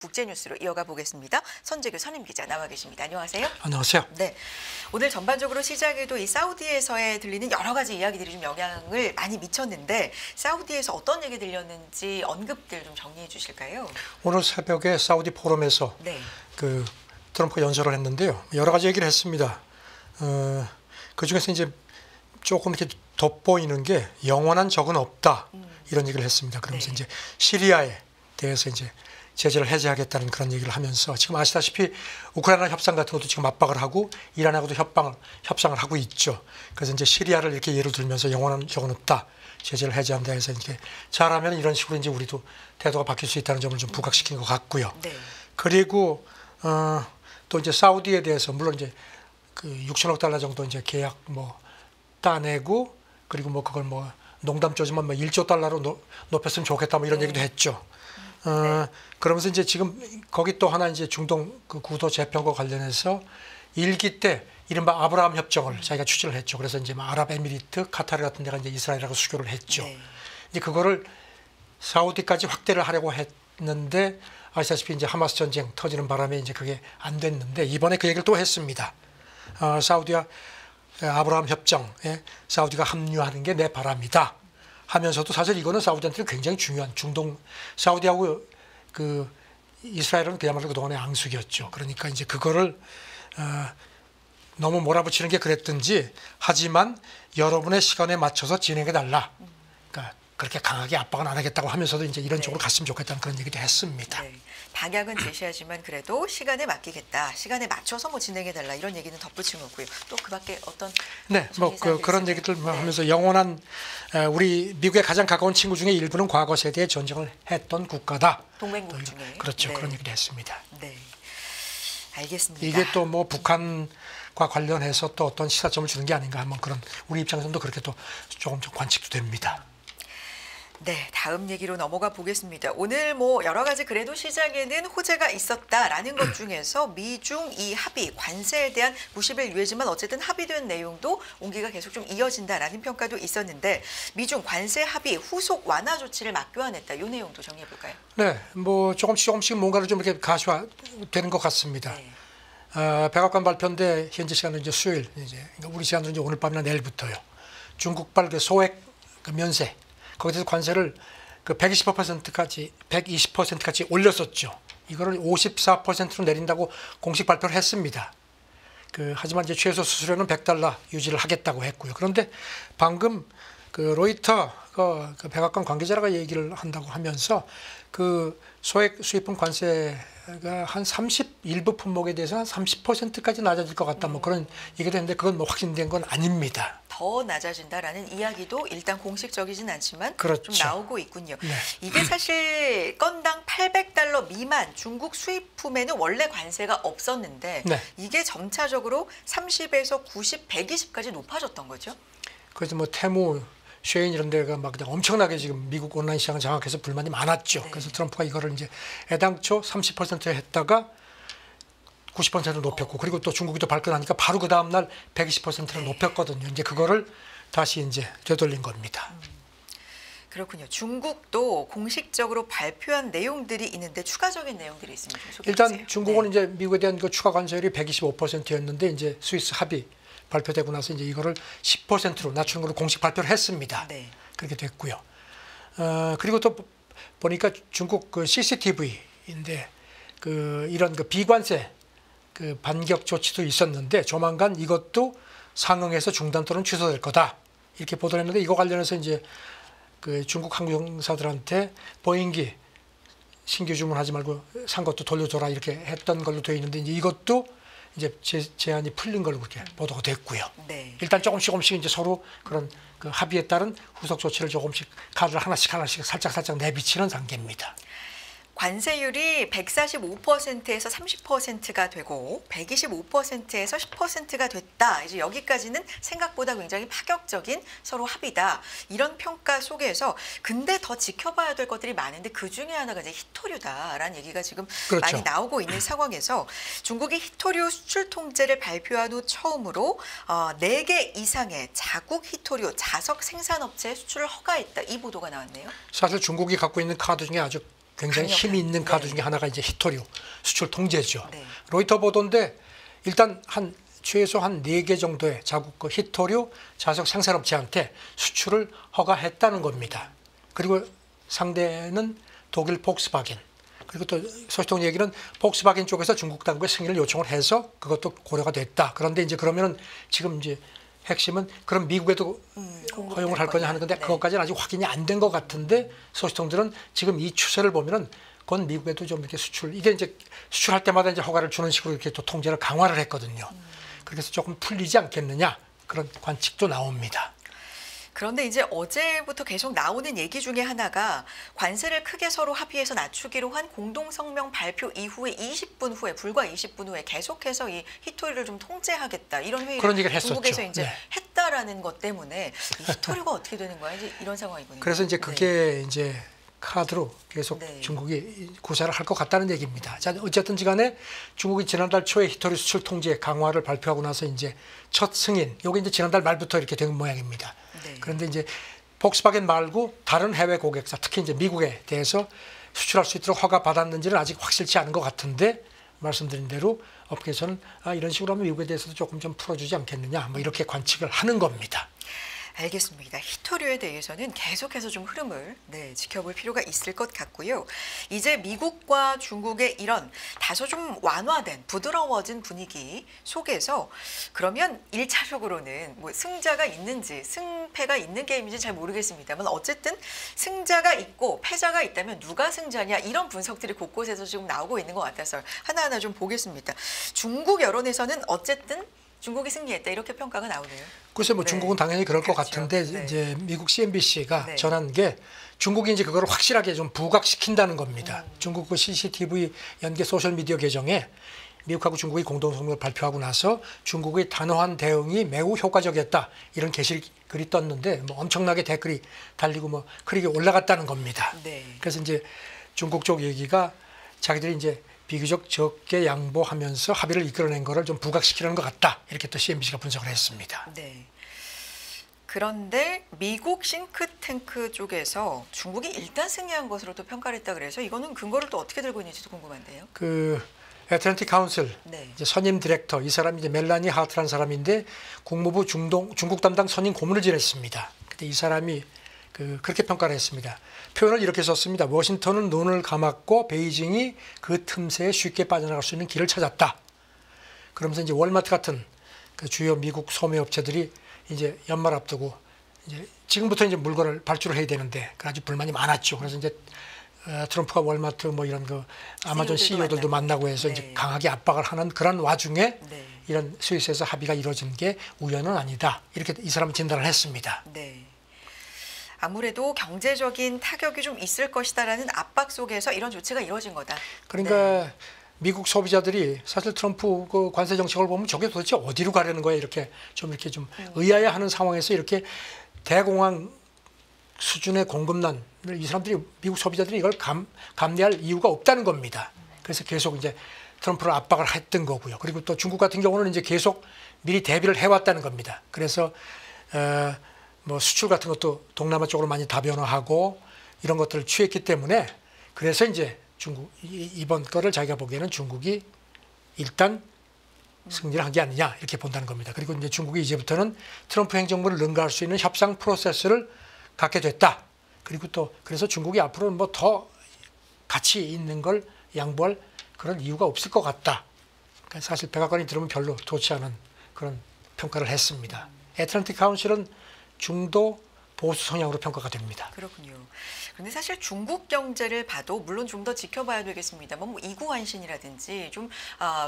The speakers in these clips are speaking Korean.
국제뉴스로 이어가 보겠습니다. 선재규 선임기자 나와 계십니다. 안녕하세요. 안녕하세요. 네, 오늘 전반적으로 시작에도 이 사우디에서의 들리는 여러 가지 이야기들이 좀 영향을 많이 미쳤는데 사우디에서 어떤 얘기 들렸는지 언급들 좀 정리해 주실까요? 오늘 새벽에 사우디 포럼에서 그 트럼프가 연설을 했는데요. 여러 가지 얘기를 했습니다. 그 중에서 이제 조금 이렇게 돋보이는 게 영원한 적은 없다 이런 얘기를 했습니다. 그러면서 이제 시리아에 대해서 이제 제재를 해제하겠다는 그런 얘기를 하면서 지금 아시다시피 우크라이나 협상 같은 것도 지금 압박을 하고 이란하고도 협상을 하고 있죠. 그래서 이제 시리아를 이렇게 예를 들면서 영원한 적은 없다. 제재를 해제한다 해서 이렇게 잘하면 이런 식으로 이제 우리도 태도가 바뀔 수 있다는 점을 좀 부각시킨 것 같고요. 그리고 또 이제 사우디에 대해서 물론 이제 그 6천억 달러 정도 이제 계약 뭐 따내고 그리고 뭐 그걸 뭐 농담조지만 뭐 1조 달러로 높였으면 좋겠다 뭐 이런 얘기도 했죠. 그러면서 이제 지금 거기 또 하나 이제 중동 그 구도 재편과 관련해서 1기 때 이른바 아브라함 협정을 자기가 추진을 했죠. 그래서 이제 뭐 아랍에미리트, 카타르 같은 데가 이제 이스라엘하고 수교를 했죠. 이제 그거를 사우디까지 확대를 하려고 했는데 아시다시피 이제 하마스 전쟁 터지는 바람에 이제 그게 안 됐는데 이번에 그 얘기를 또 했습니다. 사우디와 아브라함 협정에 사우디가 합류하는 게 내 바람이다 하면서도 사실 이거는 사우디한테는 굉장히 중요한 중동 사우디하고 그 이스라엘은 그야말로 그동안의 앙숙이었죠. 그러니까 이제 그거를 너무 몰아붙이는 게 그랬든지 하지만 여러분의 시간에 맞춰서 진행해 달라. 그러니까 그렇게 강하게 압박은 안 하겠다고 하면서도 이제 이런 쪽으로 갔으면 좋겠다는 그런 얘기도 했습니다. 방향은 제시하지만 그래도 시간에 맡기겠다. 시간에 맞춰서 뭐 진행해달라 이런 얘기는 덧붙인 거고요. 또 그밖에 어떤 뭐 그런 얘기들 하면서 영원한 우리 미국의 가장 가까운 친구 중에 일부는 과거 세대에 전쟁을 했던 국가다. 동맹국 중에 그렇죠. 그런 얘기를 했습니다. 알겠습니다. 이게 또 뭐 북한과 관련해서 또 어떤 시사점을 주는 게 아닌가 하면 그런 우리 입장에서도 그렇게 또 조금 관측도 됩니다. 네, 다음 얘기로 넘어가 보겠습니다. 오늘 뭐 여러 가지 그래도 시작에는 호재가 있었다라는 것 중에서 미중 이 합의, 관세에 대한 무시를 유예지만 어쨌든 합의된 내용도 온기가 계속 좀 이어진다라는 평가도 있었는데 미중 관세 합의 후속 완화 조치를 맞교환했다. 이 내용도 정리해 볼까요? 네, 뭐 조금씩 뭔가를 좀 이렇게 가시화되는 것 같습니다. 백악관 발표인데 현재 시간은 이제 수요일, 이제 우리 시간으로 이제 오늘 밤이나 내일부터요. 중국발 그 소액 그 면세 거기서 관세를 그 120%까지 올렸었죠. 이거를 54%로 내린다고 공식 발표를 했습니다. 하지만 이제 최소 수수료는 $100 유지를 하겠다고 했고요. 그런데 방금 그 로이터 그 백악관 관계자가 얘기를 한다고 하면서 그 소액 수입품 관세가 한 일부 품목에 대해서 한 30%까지 낮아질 것 같다. 뭐 그런 얘기도 했는데 그건 뭐 확진된 건 아닙니다. 더 낮아진다라는 이야기도 일단 공식적이진 않지만 좀 나오고 있군요. 이게 사실 건당 $800 미만 중국 수입품에는 원래 관세가 없었는데 이게 점차적으로 30에서 90, 120까지 높아졌던 거죠. 그래서 뭐 테무 쉐인 이런 데가 막 그냥 엄청나게 지금 미국 온라인 시장을 장악해서 불만이 많았죠. 그래서 트럼프가 이거를 이제 애당초 30% 했다가 90%를 높였고 그리고 또 중국이 또 발끈하니까 바로 그 다음 날 120%를 높였거든요. 이제 그거를 다시 이제 되돌린 겁니다. 그렇군요. 중국도 공식적으로 발표한 내용들이 있는데 추가적인 내용들이 있습니다. 일단 중국은 이제 미국에 대한 그 추가 관세율이 125%였는데 이제 스위스 합의 발표되고 나서 이제 이거를 10%로 낮추는 걸로 공식 발표를 했습니다. 그렇게 됐고요. 그리고 또 보니까 중국 그 CCTV인데 이런 그 비관세 그 반격 조치도 있었는데 조만간 이것도 상응해서 중단 또는 취소될 거다 이렇게 보도를 했는데 이거 관련해서 이제 그 중국 항공사들한테 보잉기 신규 주문하지 말고 산 것도 돌려줘라 이렇게 했던 걸로 되어 있는데 이제 이것도 이제 제한이 풀린 걸로 그렇게 보도가 됐고요. 일단 조금씩 이제 서로 그런 그 합의에 따른 후속 조치를 조금씩 카드를 하나씩 살짝 내비치는 단계입니다. 관세율이 145%에서 30%가 되고 125%에서 10%가 됐다. 이제 여기까지는 생각보다 굉장히 파격적인 서로 합의다. 이런 평가 속에서 근데 더 지켜봐야 될 것들이 많은데 그중에 하나가 이제 히토류다라는 얘기가 지금 많이 나오고 있는 상황에서 중국이 히토류 수출 통제를 발표한 후 처음으로 4개 이상의 자국 히토류 자석 생산업체 수출을 허가했다. 이 보도가 나왔네요. 사실 중국이 갖고 있는 카드 중에 아주 굉장히 힘이 있는 카드 중에 하나가 이제 히토류 수출 통제죠. 네. 로이터 보도인데 일단 최소 한 4개 정도의 자국 그 히토류 자석 생산업체한테 수출을 허가했다는 겁니다. 그리고 상대는 독일 폭스바겐. 그리고 또 소식통 얘기는 폭스바겐 쪽에서 중국 당국에 승인을 요청을 해서 그것도 고려가 됐다. 그런데 이제 그러면은 지금 이제 핵심은 그럼 미국에도 허용을 할 거냐 하는 건데 그것까지는 아직 확인이 안 된 것 같은데 소식통들은 지금 이 추세를 보면은 그건 미국에도 좀 이렇게 이게 이제 수출할 때마다 이제 허가를 주는 식으로 이렇게 또 통제를 강화를 했거든요. 그래서 조금 풀리지 않겠느냐 그런 관측도 나옵니다. 그런데 이제 어제부터 계속 나오는 얘기 중에 하나가 관세를 크게 서로 합의해서 낮추기로 한 공동성명 발표 이후에 20분 후에 불과 20분 후에 계속해서 이 히토류를 좀 통제하겠다 이런 회의를 그런 얘기를 했었죠. 중국에서 이제 네. 했다라는 것 때문에 이 히토류가 어떻게 되는 거야 이제 이런 상황이거든요. 그래서 이제 그게 이제 카드로 계속 중국이 구사를 할 것 같다는 얘기입니다. 자, 어쨌든지 간에 중국이 지난달 초에 히토류 수출 통제 강화를 발표하고 나서 이제 첫 승인, 요게 이제 지난달 말부터 이렇게 된 모양입니다. 그런데 이제 폭스바겐 말고 다른 해외 고객사, 특히 이제 미국에 대해서 수출할 수 있도록 허가 받았는지는 아직 확실치 않은 것 같은데 말씀드린 대로 업계에서는 이런 식으로 하면 미국에 대해서도 조금 좀 풀어주지 않겠느냐, 뭐 이렇게 관측을 하는 겁니다. 알겠습니다. 히토류에 대해서는 계속해서 좀 흐름을 지켜볼 필요가 있을 것 같고요. 이제 미국과 중국의 이런 다소 좀 완화된 부드러워진 분위기 속에서 그러면 1차적으로는 뭐 승자가 있는지 승패가 있는 게임인지 잘 모르겠습니다만 어쨌든 승자가 있고 패자가 있다면 누가 승자냐 이런 분석들이 곳곳에서 지금 나오고 있는 것 같아서 하나하나 좀 보겠습니다. 중국 여론에서는 어쨌든 중국이 승리했다 이렇게 평가가 나오네요. 글쎄 뭐 중국은 당연히 그럴 것 같은데 이제 미국 CNBC가 전한 게 중국이 이제 그걸 확실하게 좀 부각시킨다는 겁니다. 중국 그 CCTV 연계 소셜 미디어 계정에 미국하고 중국이 공동성명을 발표하고 나서 중국의 단호한 대응이 매우 효과적이었다 이런 게시글이 떴는데 뭐 엄청나게 댓글이 달리고 뭐 크게 올라갔다는 겁니다. 그래서 이제 중국 쪽 얘기가 자기들이 이제 비교적 적게 양보하면서 합의를 이끌어낸 거를 좀 부각시키려는 것 같다. 이렇게 또 CNBC가 분석을 했습니다. 네. 그런데 미국 싱크탱크 쪽에서 중국이 일단 승리한 것으로 또 평가를 했다 그래서 이거는 근거를 또 어떻게 들고 있는지도 궁금한데요. 그 애틀랜틱 카운슬 이제 선임 디렉터 이 사람이 이제 멜라니 하트라는 사람인데 국무부 중국 담당 선임 고문을 지냈습니다. 근데 이 사람이 그렇게 평가를 했습니다. 표현을 이렇게 썼습니다. 워싱턴은 눈을 감았고 베이징이 그 틈새에 쉽게 빠져나갈 수 있는 길을 찾았다. 그러면서 이제 월마트 같은 그 주요 미국 소매업체들이 이제 연말 앞두고 이제 지금부터 이제 물건을 발주를 해야 되는데 아주 불만이 많았죠. 그래서 이제 트럼프가 월마트 뭐 이런 그 아마존 CEO들도 만나고 해서 이제 강하게 압박을 하는 그런 와중에 이런 스위스에서 합의가 이루어진 게 우연은 아니다. 이렇게 이 사람은 진단을 했습니다. 아무래도 경제적인 타격이 좀 있을 것이다라는 압박 속에서 이런 조치가 이루어진 거다. 그러니까 미국 소비자들이 사실 트럼프 그 관세 정책을 보면 저게 도대체 어디로 가려는 거야 이렇게 좀 의아해하는 상황에서 이렇게 대공황 수준의 공급난 이 사람들이 미국 소비자들이 이걸 감내할 이유가 없다는 겁니다. 그래서 계속 이제 트럼프를 압박을 했던 거고요. 그리고 또 중국 같은 경우는 이제 계속 미리 대비를 해왔다는 겁니다. 그래서 뭐 수출 같은 것도 동남아 쪽으로 많이 다변화하고 이런 것들을 취했기 때문에 그래서 이제 중국 이번 거를 자기가 보기에는 중국이 일단 승리를 한 게 아니냐 이렇게 본다는 겁니다. 그리고 이제 중국이 이제부터는 트럼프 행정부를 능가할 수 있는 협상 프로세스를 갖게 됐다. 그리고 또 그래서 중국이 앞으로는 뭐 더 가치 있는 걸 양보할 그런 이유가 없을 것 같다. 그러니까 사실 백악관이 들으면 별로 좋지 않은 그런 평가를 했습니다. 애틀랜틱 카운슬은 중도 보수 성향으로 평가가 됩니다. 그렇군요. 그런데 사실 중국 경제를 봐도 물론 좀 더 지켜봐야 되겠습니다만 뭐 이구환신이라든지 좀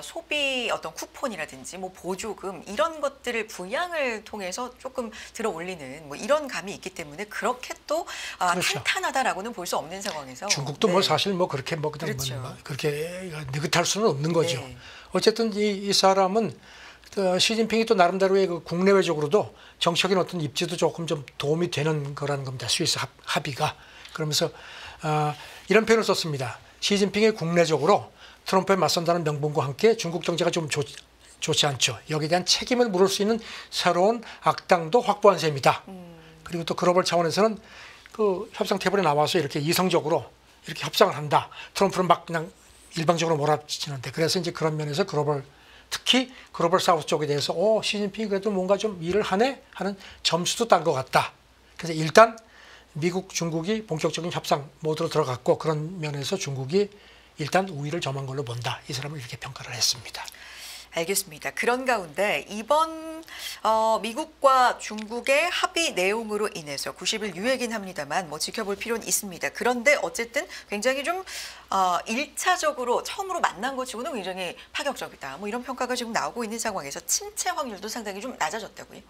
소비 어떤 쿠폰이라든지 뭐 보조금 이런 것들을 부양을 통해서 조금 들어 올리는 뭐 이런 감이 있기 때문에 그렇게 또 그렇죠. 탄탄하다라고는 볼 수 없는 상황에서 중국도 뭐 사실 뭐 그렇게 뭐 그냥 뭐 그렇게 느긋할 수는 없는 거죠. 어쨌든 이 사람은 시진핑이 또 나름대로의 그 국내외적으로도 정책인 어떤 입지도 조금 좀 도움이 되는 거라는 겁니다. 스위스 합의가. 그러면서 이런 표현을 썼습니다. 시진핑이 국내적으로 트럼프에 맞선다는 명분과 함께 중국 경제가 좀 좋지 않죠. 여기에 대한 책임을 물을 수 있는 새로운 악당도 확보한 셈이다. 그리고 또 글로벌 차원에서는 그 협상 테이블에 나와서 이렇게 이성적으로 이렇게 협상을 한다. 트럼프는 막 그냥 일방적으로 몰아치는데 그래서 이제 그런 면에서 특히 글로벌 사우스 쪽에 대해서 시진핑이 그래도 뭔가 좀 일을 하네 하는 점수도 딴 것 같다. 그래서 일단 미국, 중국이 본격적인 협상 모드로 들어갔고 그런 면에서 중국이 일단 우위를 점한 걸로 본다. 이 사람은 이렇게 평가를 했습니다. 알겠습니다. 그런 가운데 이번 미국과 중국의 합의 내용으로 인해서 90일 유예긴 합니다만 뭐 지켜볼 필요는 있습니다. 그런데 어쨌든 굉장히 좀 1차적으로 처음으로 만난 것 치고는 굉장히 파격적이다. 뭐 이런 평가가 지금 나오고 있는 상황에서 침체 확률도 상당히 좀 낮아졌다고요?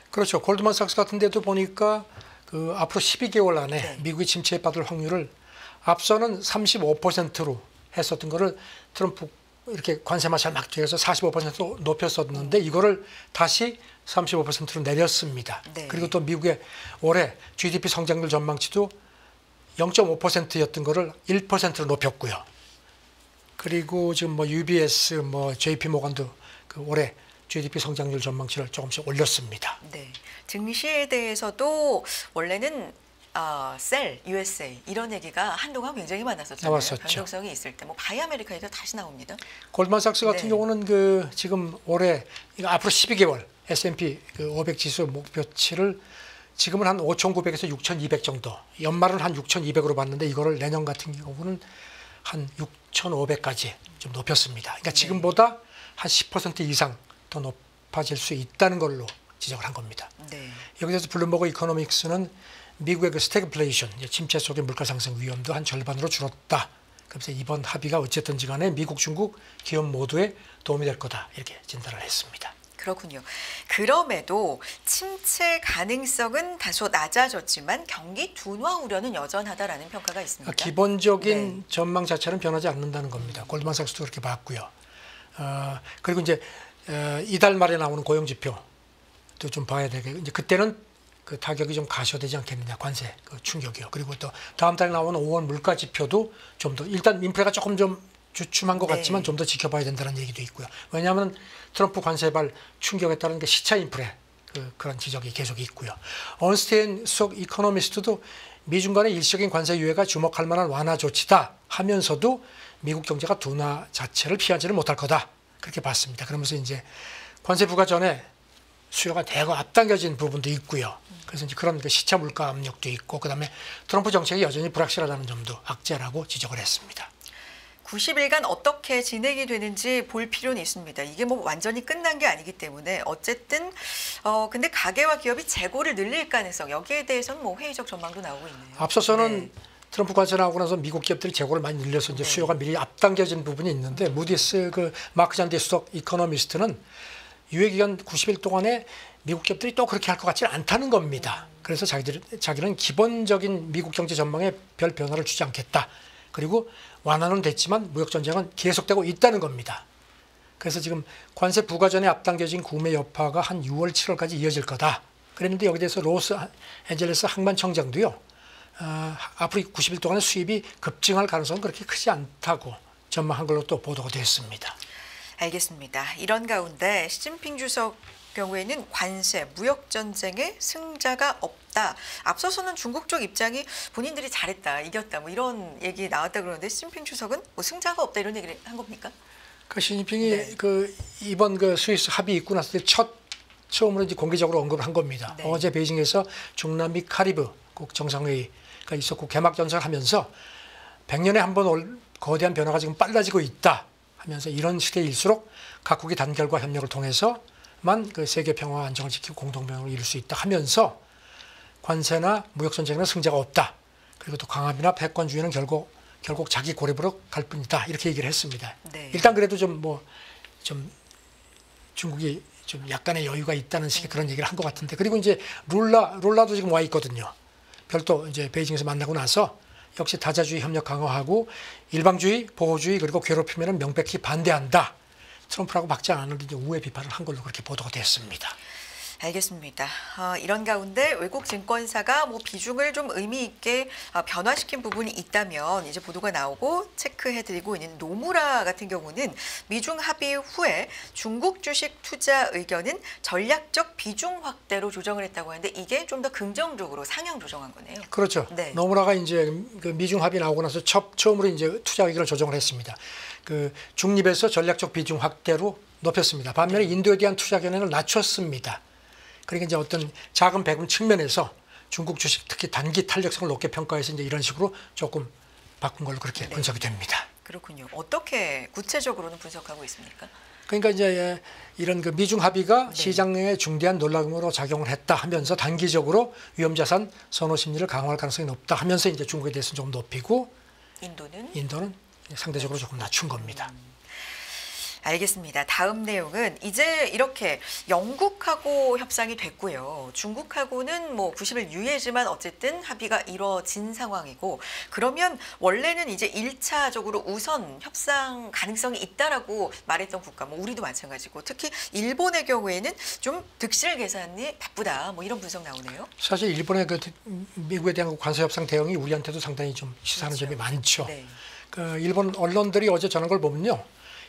그렇죠. 골드만삭스 같은 데도 보니까 그 앞으로 12개월 안에 네. 미국이 침체에 빠질 확률을 앞서는 35%로 했었던 거를 트럼프 이렇게 관세 마찰 막 돼서 45% 높였었는데 이거를 다시 35%로 내렸습니다. 네. 그리고 또 미국의 올해 GDP 성장률 전망치도 0.5%였던 거를 1%로 높였고요. 그리고 지금 뭐 UBS, 뭐 JP 모건도 그 올해 GDP 성장률 전망치를 조금씩 올렸습니다. 네. 증시에 대해서도 원래는 셀, USA 이런 얘기가 한동안 굉장히 많았었잖아요. 나왔었죠. 변동성이 있을 때 뭐 바이 아메리카에도 다시 나옵니다. 골드만삭스 같은 네. 경우는 그 지금 올해 앞으로 12개월 S&P 그 500 지수 목표치를 지금은 한 5,900에서 6,200 정도. 연말은 한 6,200으로 봤는데 이거를 내년 같은 경우는 한 6,500까지 좀 높였습니다. 그러니까 지금보다 한 10% 이상 더 높아질 수 있다는 걸로 지적을 한 겁니다. 네. 여기서 블룸버그 이코노믹스는 미국의 그 스태그플레이션, 침체 속의 물가 상승 위험도 한 절반으로 줄었다. 그래서 이번 합의가 어쨌든지 간에 미국, 중국 기업 모두에 도움이 될 거다. 이렇게 진단을 했습니다. 그렇군요. 그럼에도 침체 가능성은 다소 낮아졌지만 경기 둔화 우려는 여전하다라는 평가가 있습니다. 기본적인 네. 전망 자체는 변하지 않는다는 겁니다. 골드만삭스도 그렇게 봤고요. 그리고 이제 이달 말에 나오는 고용 지표도 좀 봐야 되겠고 이제 그때는 그 타격이 좀 가셔되지 않겠느냐 관세 그 충격이요. 그리고 또 다음 달에 나오는 5월 물가 지표도 좀 더 일단 인플레가 조금 좀 주춤한 것 네. 같지만 좀 더 지켜봐야 된다는 얘기도 있고요. 왜냐하면 트럼프 관세발 충격에 따른 게 시차 인플레 그런 지적이 계속 있고요. 언스테인 수석 이코노미스트도 미중 간의 일시적인 관세 유예가 주목할 만한 완화 조치다 하면서도 미국 경제가 둔화 자체를 피하지는 못할 거다 그렇게 봤습니다. 그러면서 이제 관세 부과 전에 수요가 대거 앞당겨진 부분도 있고요. 그래서 이제 그런 그 시차 물가 압력도 있고 그다음에 트럼프 정책이 여전히 불확실하다는 점도 악재라고 지적을 했습니다. 90일간 어떻게 진행이 되는지 볼 필요는 있습니다. 이게 뭐 완전히 끝난 게 아니기 때문에 어쨌든 근데 가계와 기업이 재고를 늘릴 가능성 여기에 대해서는 뭐 회의적 전망도 나오고 있네요. 앞서서는 네. 트럼프 관세 나오고 나서 미국 기업들이 재고를 많이 늘려서 이제 수요가 미리 앞당겨진 부분이 있는데 무디스 그 마크 잔디 수석 이코노미스트는 유예 기간 90일 동안에 미국 기업들이 또 그렇게 할 것 같지는 않다는 겁니다. 그래서 자기는 기본적인 미국 경제 전망에 별 변화를 주지 않겠다. 그리고 완화는 됐지만 무역 전쟁은 계속되고 있다는 겁니다. 그래서 지금 관세 부과 전에 앞당겨진 구매 여파가 한 6월, 7월까지 이어질 거다. 그랬는데 여기 대해서 로스앤젤레스 항만청장도요. 앞으로 90일 동안의 수입이 급증할 가능성은 그렇게 크지 않다고 전망한 걸로 또 보도가 됐습니다. 알겠습니다. 이런 가운데 시진핑 주석 경우에는 관세, 무역 전쟁에 승자가 없다. 앞서서는 중국 쪽 입장이 본인들이 잘했다, 이겼다, 뭐 이런 얘기 나왔다 그러는데 시진핑 주석은 뭐 승자가 없다 이런 얘기를 한 겁니까? 그 시진핑이 네. 그 이번 그 스위스 합의 있고 났을 때 처음으로 이제 공개적으로 언급을 한 겁니다. 네. 어제 베이징에서 중남미 카리브 국 정상회의가 있었고 개막 연설을 하면서 100년에 한 번 올 거대한 변화가 지금 빨라지고 있다 하면서 이런 시대일수록 각국이 단결과 협력을 통해서만 그 세계 평화 안정을 지키고 공동명을 이룰 수 있다 하면서 관세나 무역 전쟁에는 승자가 없다. 그리고 또 강압이나 패권주의는 결국 자기 고립으로 갈 뿐이다. 이렇게 얘기를 했습니다. 네. 일단 그래도 좀 중국이 좀 약간의 여유가 있다는 식의 그런 얘기를 한 것 같은데 그리고 이제 룰라도 지금 와 있거든요. 별도 이제 베이징에서 만나고 나서 역시 다자주의 협력 강화하고 일방주의, 보호주의 그리고 괴롭힘에는 명백히 반대한다. 트럼프라고 막지 않았는데 이제 우회 비판을 한 걸로 그렇게 보도가 됐습니다. 알겠습니다. 이런 가운데 외국 증권사가 뭐 비중을 좀 의미 있게 변화시킨 부분이 있다면 이제 보도가 나오고 체크해드리고 있는 노무라 같은 경우는 미중 합의 후에 중국 주식 투자 의견은 전략적 비중 확대로 조정을 했다고 하는데 이게 좀 더 긍정적으로 상향 조정한 거네요. 그렇죠. 네. 노무라가 이제 그 미중 합의 나오고 나서 처음으로 이제 투자 의견을 조정을 했습니다. 그 중립에서 전략적 비중 확대로 높였습니다. 반면에 인도에 대한 투자 견해를 낮췄습니다. 그러니까 이제 어떤 자금 배분 측면에서 중국 주식 특히 단기 탄력성을 높게 평가해서 이제 이런 식으로 조금 바꾼 걸로 그렇게 분석이 됩니다. 그렇군요. 어떻게 구체적으로는 분석하고 있습니까? 그러니까 이제 이런 그 미중 합의가 시장에 중대한 놀라움으로 작용을 했다 하면서 단기적으로 위험자산 선호 심리를 강화할 가능성이 높다 하면서 이제 중국에 대해서는 조금 높이고 인도는 상대적으로 조금 낮춘 겁니다. 알겠습니다. 다음 내용은 이제 이렇게 영국하고 협상이 됐고요. 중국하고는 뭐 90일 유예지만 어쨌든 합의가 이루어진 상황이고 그러면 원래는 이제 1차적으로 우선 협상 가능성이 있다라고 말했던 국가, 뭐 우리도 마찬가지고 특히 일본의 경우에는 좀 득실 계산이 바쁘다 뭐 이런 분석 나오네요. 사실 일본의 그 미국에 대한 관세 협상 대응이 우리한테도 상당히 좀 시사하는 점이 많죠. 네. 그 일본 언론들이 어제 전한 걸 보면요.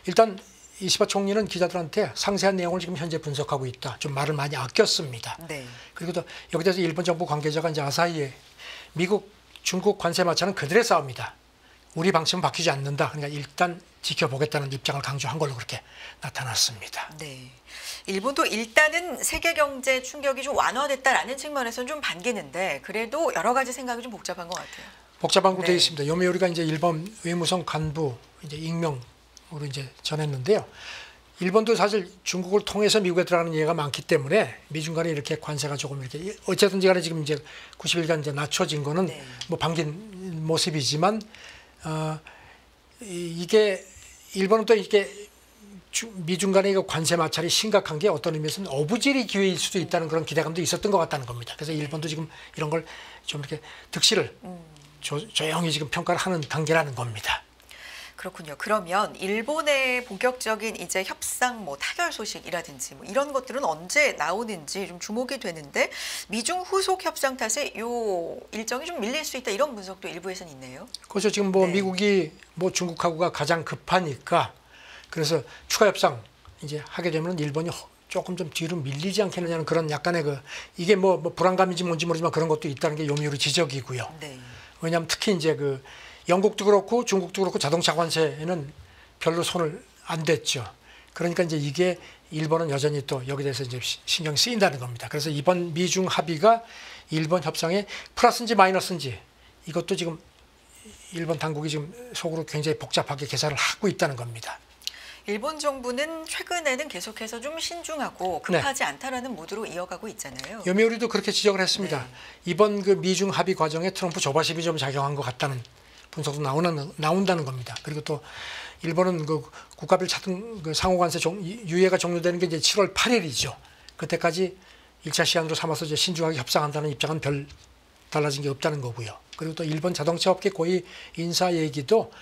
일단 이시바 총리는 기자들한테 상세한 내용을 지금 현재 분석하고 있다. 좀 말을 많이 아꼈습니다. 네. 그리고 또 여기 대해서 일본 정부 관계자가 이제 아사히에 미국, 중국 관세 마차는 그들의 싸움이다. 우리 방침은 바뀌지 않는다. 그러니까 일단 지켜보겠다는 입장을 강조한 걸로 그렇게 나타났습니다. 네. 일본도 일단은 세계 경제 충격이 좀 완화됐다라는 측면에서는 좀 반기는데 그래도 여러 가지 생각이 좀 복잡한 것 같아요. 복잡한 것도 있습니다. 요미우리가 이제 일본 외무성 간부 이제 익명으로 이제 전했는데요. 일본도 사실 중국을 통해서 미국에 들어가는 예가 많기 때문에 미중 간에 이렇게 관세가 조금 이렇게 어쨌든지 간에 지금 이제 90일간 이제 낮춰진 거는 뭐 반긴 모습이지만 이게 일본은 또 이게 미중 간의 관세 마찰이 심각한 게 어떤 의미에서는 어부지리 기회일 수도 있다는 그런 기대감도 있었던 것 같다는 겁니다. 그래서 일본도 지금 이런 걸 좀 이렇게 득실을 조용히 지금 평가를 하는 단계라는 겁니다. 그렇군요. 그러면 일본의 본격적인 이제 협상 뭐 타결 소식이라든지 뭐 이런 것들은 언제 나오는지 좀 주목이 되는데 미중 후속 협상 탓에 요 일정이 좀 밀릴 수 있다 이런 분석도 일부에서는 있네요. 그렇죠. 지금 뭐 미국이 뭐 중국하고가 가장 급하니까 그래서 추가 협상 이제 하게 되면 일본이 조금 좀 뒤로 밀리지 않겠느냐는 그런 약간의 그 이게 뭐 불안감인지 뭔지 모르지만 그런 것도 있다는 게 요미우리 지적이고요. 네. 왜냐하면 특히 이제 그 영국도 그렇고 중국도 그렇고 자동차 관세에는 별로 손을 안 댔죠. 그러니까 이제 이게 일본은 여전히 또 여기에 대해서 이제 신경이 쓰인다는 겁니다. 그래서 이번 미중 합의가 일본 협상에 플러스인지 마이너스인지 이것도 지금 일본 당국이 지금 속으로 굉장히 복잡하게 계산을 하고 있다는 겁니다. 일본 정부는 최근에는 계속해서 좀 신중하고 급하지 않다라는 모드로 이어가고 있잖아요. 요미우리도 그렇게 지적을 했습니다. 이번 그 미중 합의 과정에 트럼프 조바심이 좀 작용한 것 같다는 분석도 나온다는 겁니다. 그리고 또 일본은 그 국가별 차등 그 상호관세 유예가 종료되는 게 이제 7월 8일이죠. 그때까지 1차 시한으로 삼아서 이제 신중하게 협상한다는 입장은 별 달라진 게 없다는 거고요. 그리고 또 일본 자동차 업계 고위 인사 얘기도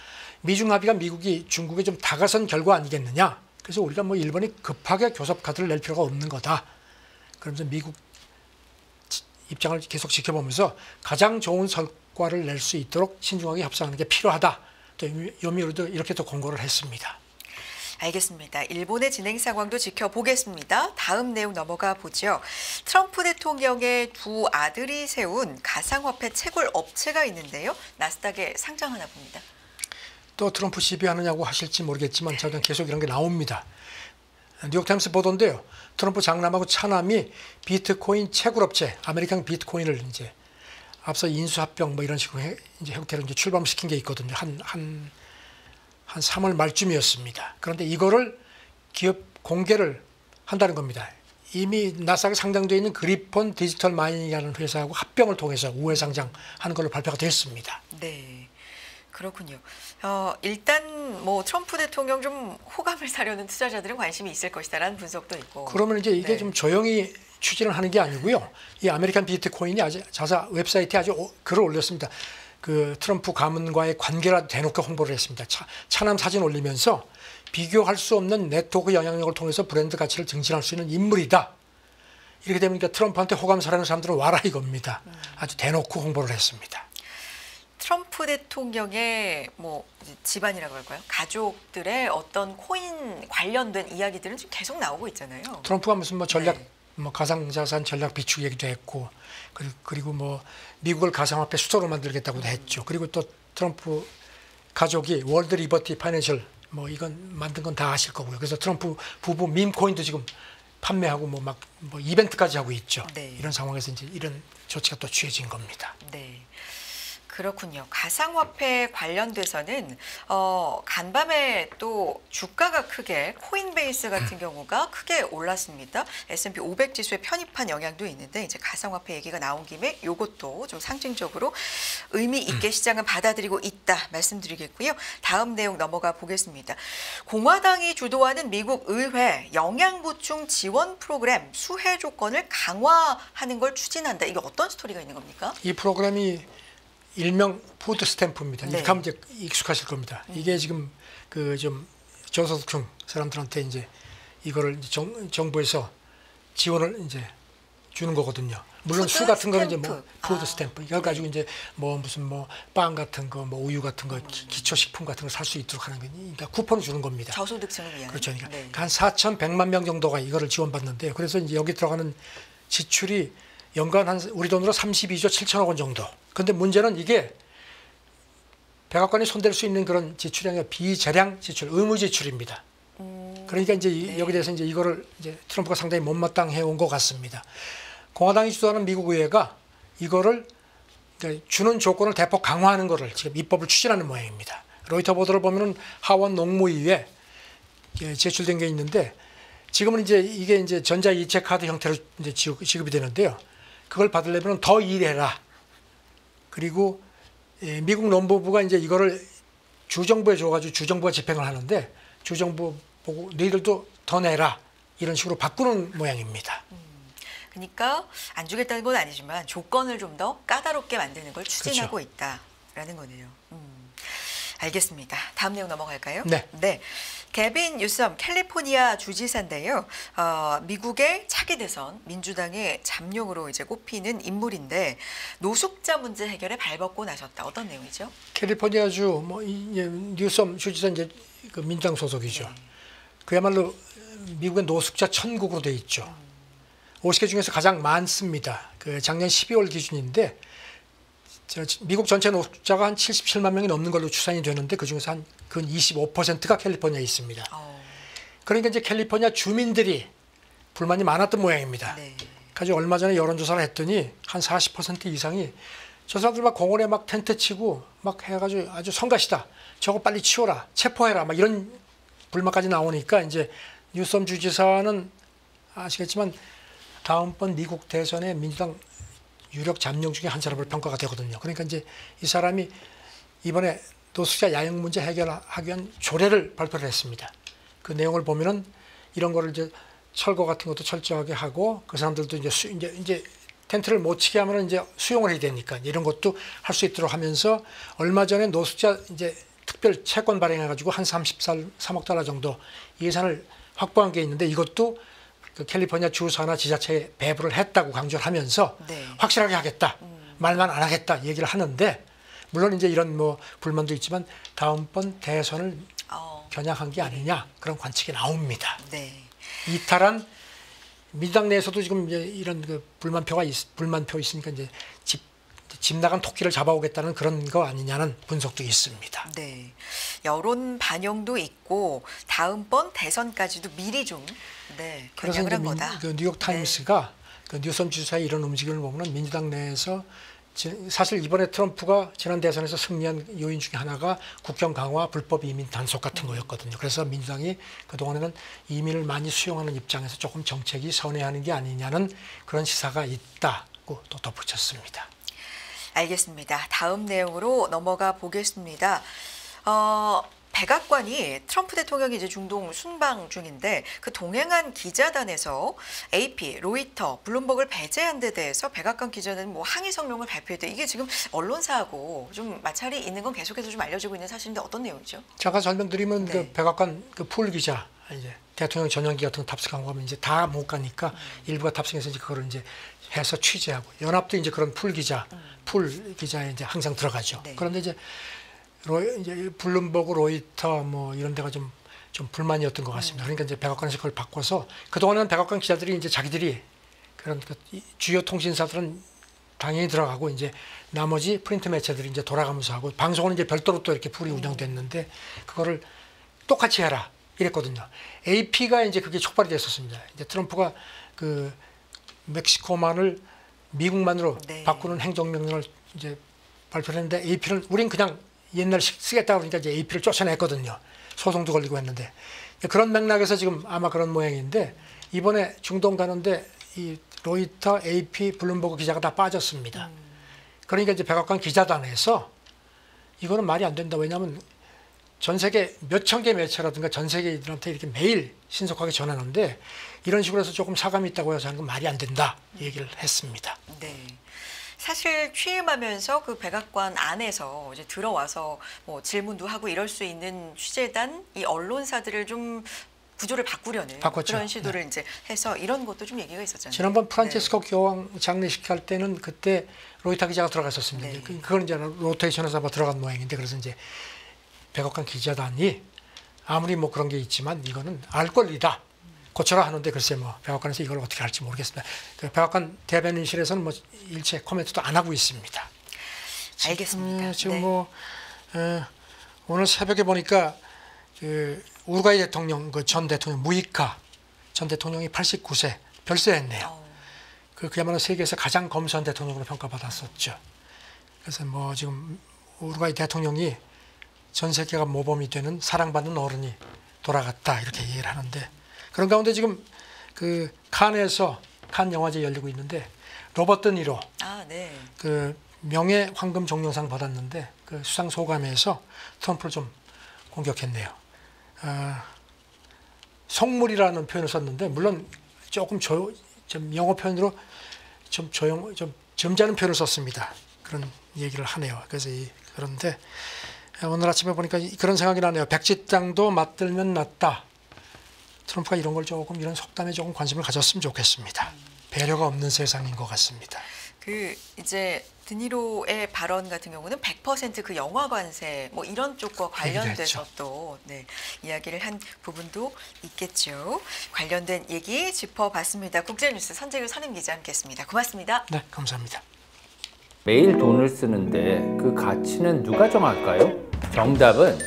미중 합의가 미국이 중국에 좀 다가선 결과 아니겠느냐. 그래서 우리가 뭐 일본이 급하게 교섭 카드를 낼 필요가 없는 거다. 그러면서 미국 입장을 계속 지켜보면서 가장 좋은 성과를 낼 수 있도록 신중하게 협상하는 게 필요하다. 또 요미우리도 이렇게 또 권고를 했습니다. 알겠습니다. 일본의 진행 상황도 지켜보겠습니다. 다음 내용 넘어가 보죠. 트럼프 대통령의 두 아들이 세운 가상화폐 채굴 업체가 있는데요. 나스닥에 상장하나 봅니다. 또 트럼프 시비하느냐고 하실지 모르겠지만 저는 계속 이런 게 나옵니다. 뉴욕타임스 보도인데요. 트럼프 장남하고 차남이 비트코인 채굴업체 아메리칸 비트코인을 이제 앞서 인수합병 뭐 이런 식으로 이제 형태로 이제 출범시킨 게 있거든요. 한 3월 말쯤이었습니다. 그런데 이거를 기업 공개를 한다는 겁니다. 이미 나스닥에 상장되어 있는 그리폰 디지털 마이닝이라는 회사하고 합병을 통해서 우회 상장하는 걸로 발표가 됐습니다. 네. 그렇군요. 일단 뭐 트럼프 대통령 좀 호감을 사려는 투자자들은 관심이 있을 것이다라는 분석도 있고. 그러면 이제 이게 좀 조용히 추진을 하는 게 아니고요. 이 아메리칸 비트코인이 아주 자사 웹사이트에 아주 글을 올렸습니다. 그 트럼프 가문과의 관계라 대놓고 홍보를 했습니다. 차남 사진 올리면서 비교할 수 없는 네트워크 영향력을 통해서 브랜드 가치를 증진할 수 있는 인물이다. 이렇게 되면 그러니까 트럼프한테 호감사라는 사람들은 와라 이겁니다. 아주 대놓고 홍보를 했습니다. 트럼프 대통령의 뭐 집안이라고 할까요? 가족들의 어떤 코인 관련된 이야기들은 지금 계속 나오고 있잖아요. 트럼프가 무슨 뭐 전략, 네. 뭐 가상자산 전략 비축 얘기도 했고, 그리고 뭐 미국을 가상화폐 수도로 만들겠다고도 했죠. 그리고 또 트럼프 가족이 월드 리버티 파이낸셜 뭐 이건 만든 건 다 아실 거고요. 그래서 트럼프 부부 밈 코인도 지금 판매하고 뭐 막 뭐 이벤트까지 하고 있죠. 네. 이런 상황에서 이제 이런 조치가 또 취해진 겁니다. 네. 그렇군요. 가상화폐 관련돼서는 간밤에 또 주가가 크게 코인베이스 같은 경우가 크게 올랐습니다. S&P 500 지수에 편입한 영향도 있는데 이제 가상화폐 얘기가 나온 김에 이것도 좀 상징적으로 의미 있게 시장은 받아들이고 있다 말씀드리겠고요. 다음 내용 넘어가 보겠습니다. 공화당이 주도하는 미국 의회 영양보충 지원 프로그램 수혜 조건을 강화하는 걸 추진한다. 이게 어떤 스토리가 있는 겁니까? 이 프로그램이 일명 푸드 스탬프입니다. 네. 이렇게 하면 이제 익숙하실 겁니다. 이게 지금 그 좀 저소득층 사람들한테 이제 이거를 이제 정부에서 지원을 이제 주는 거거든요. 물론 수 같은 거는 이제 뭐 푸드 스탬프 이걸 가지고 이제 뭐 무슨 뭐 빵 같은 거, 뭐 우유 같은 거, 기초식품 같은 걸 살 수 있도록 하는 거니, 그러니까 쿠폰을 주는 겁니다. 저소득층을 위한. 그렇죠. 그러니까 네. 한 4,100만 명 정도가 이거를 지원받는데요. 그래서 이제 여기 들어가는 지출이 연간 한 우리 돈으로 32조 7천억 원 정도. 근데 문제는 이게 백악관이 손댈 수 있는 그런 지출이 아니라 비재량 지출, 의무 지출입니다. 그러니까 이제 네. 여기 대해서 이제 이거를 이제 트럼프가 상당히 못마땅해 온 것 같습니다. 공화당이 주도하는 미국 의회가 이거를 주는 조건을 대폭 강화하는 거를 지금 입법을 추진하는 모양입니다. 로이터 보도를 보면은 하원 농무위에 제출된 게 있는데 지금은 이제 이게 이제 전자 이체 카드 형태로 이제 지급이 되는데요. 그걸 받으려면 더 일해라. 그리고 미국 농부부가 이제 이거를 주정부에 줘가지고 주정부가 집행을 하는데 주정부 보고 너희들도 더 내라 이런 식으로 바꾸는 모양입니다. 그러니까 안 주겠다는 건 아니지만 조건을 좀 더 까다롭게 만드는 걸 추진하고 그렇죠. 있다라는 거네요. 알겠습니다. 다음 내용 넘어갈까요? 네. 개빈 뉴섬 캘리포니아 주지사인데요. 미국의 차기 대선 민주당의 잠룡으로 이제 꼽히는 인물인데 노숙자 문제 해결에 발벗고 나섰다. 어떤 내용이죠? 캘리포니아주 뭐 뉴섬 주지사 이제 그 민주당 소속이죠. 그야말로 미국의 노숙자 천국으로 돼 있죠. 50개 중에서 가장 많습니다. 그 작년 12월 기준인데 미국 전체 노숙자가 한 77만 명이 넘는 걸로 추산이 되는데 그 중에서 한 근 25%가 캘리포니아에 있습니다. 그러니까 이제 캘리포니아 주민들이 불만이 많았던 모양입니다. 네. 가지고 얼마 전에 여론조사를 했더니 한 40% 이상이 저 사람들 막 공원에 막 텐트 치고 막 해가지고 아주 성가시다. 저거 빨리 치워라. 체포해라. 막 이런 불만까지 나오니까 이제 뉴섬 주지사는 아시겠지만 다음번 미국 대선에 민주당 유력 잠룡 중에 한 사람으로 평가가 되거든요. 그러니까 이제 이 사람이 이번에 노숙자 야영 문제 해결하기 위한 조례를 발표를 했습니다. 그 내용을 보면은 이런 거를 이제 철거 같은 것도 철저하게 하고 그 사람들도 이제 텐트를 못 치게 하면은 이제 수용을 해야 되니까 이런 것도 할 수 있도록 하면서 얼마 전에 노숙자 이제 특별 채권 발행해가지고 한 33억 달러 정도 예산을 확보한 게 있는데 이것도 그 캘리포니아 주사나 지자체에 배부를 했다고 강조를 하면서 네. 확실하게 하겠다. 말만 안 하겠다 얘기를 하는데 물론 이제 이런 뭐 불만도 있지만 다음번 대선을 겨냥한 게 아니냐 그런 관측이 나옵니다. 네. 이탈한 민주당 내에서도 지금 이제 이런 그 불만표 있으니까 이제 집 나간 토끼를 잡아오겠다는 그런 거 아니냐는 분석도 있습니다. 네. 여론 반영도 있고 다음번 대선까지도 미리 좀 그래서 겨냥을 한 거다. 그 뉴욕 타임스가 그 뉴섬 주지사의 이런 움직임을 보면 민주당 내에서 사실 이번에 트럼프가 지난 대선에서 승리한 요인 중에 하나가 국경 강화, 불법 이민 단속 같은 거였거든요. 그래서 민주당이 그동안에는 이민을 많이 수용하는 입장에서 조금 정책이 선회하는 게 아니냐는 그런 시사가 있다고 또 덧붙였습니다. 알겠습니다. 다음 내용으로 넘어가 보겠습니다. 백악관이 트럼프 대통령이 이제 중동 순방 중인데 그 동행한 기자단에서 AP, 로이터, 블룸버그를 배제한 데 대해서 백악관 기자는 뭐 항의 성명을 발표했대. 이게 지금 언론사하고 좀 마찰이 있는 건 계속해서 좀 알려지고 있는 사실인데 어떤 내용이죠? 잠깐 설명드리면 그 백악관 그 풀 기자 이제 대통령 전용기 같은 거 탑승하고 하면 이제 다 못 가니까 일부가 탑승해서 이제 그거를 이제 해서 취재하고 연합도 이제 그런 풀 기자에 이제 항상 들어가죠. 네. 그런데 이제 이제 블룸버그, 로이터 뭐 이런 데가 좀 불만이었던 것 같습니다. 그러니까 이제 백악관에서 그걸 바꿔서 그동안은 백악관 기자들이 이제 자기들이 그런 주요 통신사들은 당연히 들어가고 이제 나머지 프린트 매체들이 이제 돌아가면서 하고 방송은 이제 별도로 또 이렇게 풀이 운영됐는데 그거를 똑같이 해라 이랬거든요. AP가 이제 그게 촉발이 됐었습니다. 이제 트럼프가 그 멕시코만을 미국만으로 네. 바꾸는 행정명령을 이제 발표했는데 AP는 우린 그냥 옛날 쓰겠다 그러니까 이제 AP를 쫓아냈거든요. 소송도 걸리고 했는데 그런 맥락에서 지금 아마 그런 모양인데 이번에 중동 가는데 이 로이터, AP, 블룸버그 기자가 다 빠졌습니다. 그러니까 이제 백악관 기자단에서 이거는 말이 안 된다. 왜냐하면 전 세계 몇천 개 매체라든가 전 세계인들한테 이렇게 매일 신속하게 전하는데 이런 식으로 해서 조금 사감이 있다고 해서 하는 건 말이 안 된다 얘기를 했습니다. 네. 사실 취임하면서 그 백악관 안에서 이제 들어와서 뭐 질문도 하고 이럴 수 있는 취재단, 이 언론사들을 좀 구조를 바꾸려는 바꿨죠. 그런 시도를 이제 해서 이런 것도 좀 얘기가 있었잖아요. 지난번 프란체스코 교황 장례식 할 때는 그때 로이터 기자가 들어갔었습니다. 네. 그건 이제 로테이션에서 아마 들어간 모양인데 그래서 이제 백악관 기자단이 아무리 뭐 그런 게 있지만 이거는 알 권리다. 고쳐라 하는데 글쎄 뭐 백악관에서 이걸 어떻게 할지 모르겠습니다. 그 백악관 대변인실에서는 뭐 일체 코멘트도 안 하고 있습니다. 알겠습니다. 지금 네. 뭐 오늘 새벽에 보니까 그 우루과이 대통령 그 전 대통령 무이카 전 대통령이 89세 별세했네요. 그야말로 세계에서 가장 검소한 대통령으로 평가받았었죠. 그래서 뭐 지금 우루과이 대통령이 전 세계가 모범이 되는 사랑받는 어른이 돌아갔다 이렇게 얘기를 하는데 그런 가운데 지금 그 칸에서 칸 영화제 열리고 있는데 로버트 니로 네. 그 명예 황금 종려상 받았는데 그 수상 소감에서 트럼프를 좀 공격했네요. 속물이라는 표현을 썼는데 물론 조금 좀 영어 표현으로 좀 점잖은 표현을 썼습니다. 그런 얘기를 하네요. 그래서 그런데 오늘 아침에 보니까 그런 생각이 나네요. 백지땅도 맞들면 낫다. 트럼프가 이런 걸 조금 이런 속담에 조금 관심을 가졌으면 좋겠습니다. 배려가 없는 세상인 것 같습니다. 그 이제 드니로의 발언 같은 경우는 100% 그 영화 관세 뭐 이런 쪽과 관련돼서 또 이야기를 한 부분도 있겠죠. 관련된 얘기 짚어봤습니다. 국제뉴스 선재규 선임기자 함께했습니다. 고맙습니다. 네, 감사합니다. 매일 돈을 쓰는데 그 가치는 누가 정할까요? 정답은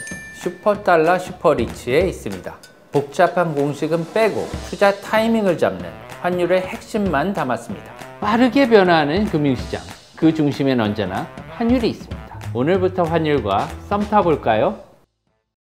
슈퍼달러 슈퍼리치에 있습니다. 복잡한 공식은 빼고 투자 타이밍을 잡는 환율의 핵심만 담았습니다. 빠르게 변화하는 금융시장, 그 중심엔 언제나 환율이 있습니다. 오늘부터 환율과 썸 타볼까요?